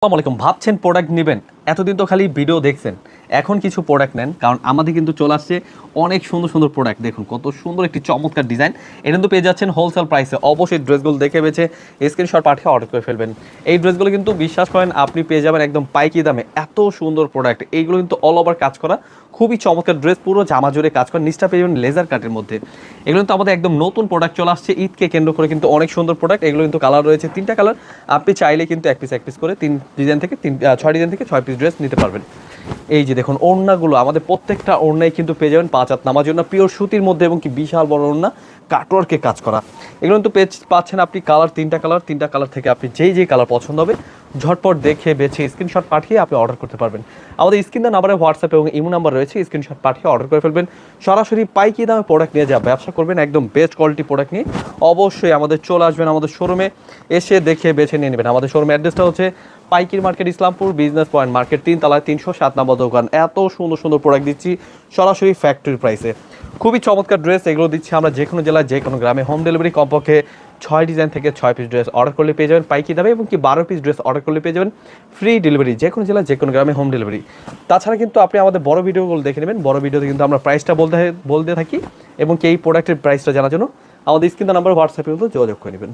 আসসালামু আলাইকুম। ভাবছেন প্রোডাক্ট নেবেন, এতদিন তো খালি ভিডিও দেখছেন, এখন কিছু প্রোডাক্ট নেন, কারণ আমাদের কিন্তু চলে আসছে অনেক সুন্দর সুন্দর প্রোডাক্ট। দেখুন কত সুন্দর একটি চমৎকার ডিজাইন, এটা কিন্তু পেয়ে যাচ্ছেন হোলসেল প্রাইসে। অবশ্যই ড্রেসগুলো দেখে বেছে স্ক্রিনশট পাঠিয়ে অর্ডার করে ফেলবেন। এই ড্রেসগুলো কিন্তু বিশ্বাস করেন আপনি পেয়ে যাবেন একদম পাইকি দামে। এত সুন্দর প্রোডাক্ট, এইগুলো কিন্তু অল ওভার কাজ করা, খুবই চমৎকার ড্রেস, পুরো জামা জুড়ে কাজ করা, নিচটা পেয়ে যাবেন লেজার কাটের মধ্যে। এগুলো কিন্তু আমাদের একদম নতুন প্রোডাক্ট চলে আসছে ঈদকে কেন্দ্র করে, কিন্তু অনেক সুন্দর প্রোডাক্ট। এগুলো কিন্তু কালার রয়েছে তিনটা কালার, আপনি চাইলে কিন্তু এক পিস করে তিন ডিজাইন থেকে ছয় ডিজাইন থেকে 6 পিস ড্রেস নিতে পারবেন। এই যে দেখুন ওড়নাগুলো, আমাদের প্রত্যেকটা ওড়নায় কিন্তু পেয়ে যাবেন 5 হাত নামার জন্য পিওর সুতির মধ্যে, এবং কি বিশাল বড় ওড়না কাটওয়ার্কে কাজ করা। এগুলো কিন্তু পাচ্ছেন আপনি কালার তিনটা কালার থেকে আপনি যেই কালার পছন্দ হবে ঝটপট দেখে বেছে স্ক্রিনশট পাঠিয়ে আপনি অর্ডার করতে পারবেন। আমাদের স্ক্রিন নাম্বারে হোয়াটসঅ্যাপ এবং ইমো নাম্বার রয়েছে, স্ক্রিনশট পাঠিয়ে অর্ডার করে ফেলবেন। সরাসরি পাইকি দামে প্রোডাক্ট নিয়ে যা ব্যবসা করবেন, একদম বেস্ট কোয়ালিটি প্রোডাক্ট নিয়ে অবশ্যই আমাদের চলে আসবেন, আমাদের শোরুমে এসে দেখে বেছে নিয়ে নেবেন। আমাদের শোরুমের অ্যাড্রেসটা হচ্ছে পাইকির market, Islampur business point market, 3 তলায় 307 নম্বর দোকান। এত সুন্দর সুন্দর প্রোডাক্ট দিচ্ছি সরাসরি ফ্যাক্টরি প্রাইসে, খুবই চমৎকার ড্রেস। এগুলো দিচ্ছি আমরা যে কোনো জেলায় যে কোনো গ্রামে হোম ডেলিভারি। কমপক্ষে 6 ডিজাইন থেকে 6 পিস ড্রেস অর্ডার করলে পেয়ে যাবেন পাইকি দামে, এবং কি 12 পিস ড্রেস অর্ডার করলে পেয়ে যাবেন ফ্রি ডেলিভারি, যে কোনো জেলায় যে কোনো গ্রামে হোম ডেলিভারি। তাছাড়া কিন্তু আপনি আমাদের বড় ভিডিওগুলো দেখে নেবেন, বড় ভিডিওতে কিন্তু আমরা প্রাইসটা বলতে থাকি, এবং কি এই প্রোডাক্টের প্রাইসটা জানার জন্য আমাদের স্ক্রিন নাম্বার হোয়াটসঅ্যাপে কিন্তু যোগাযোগ করে নেবেন।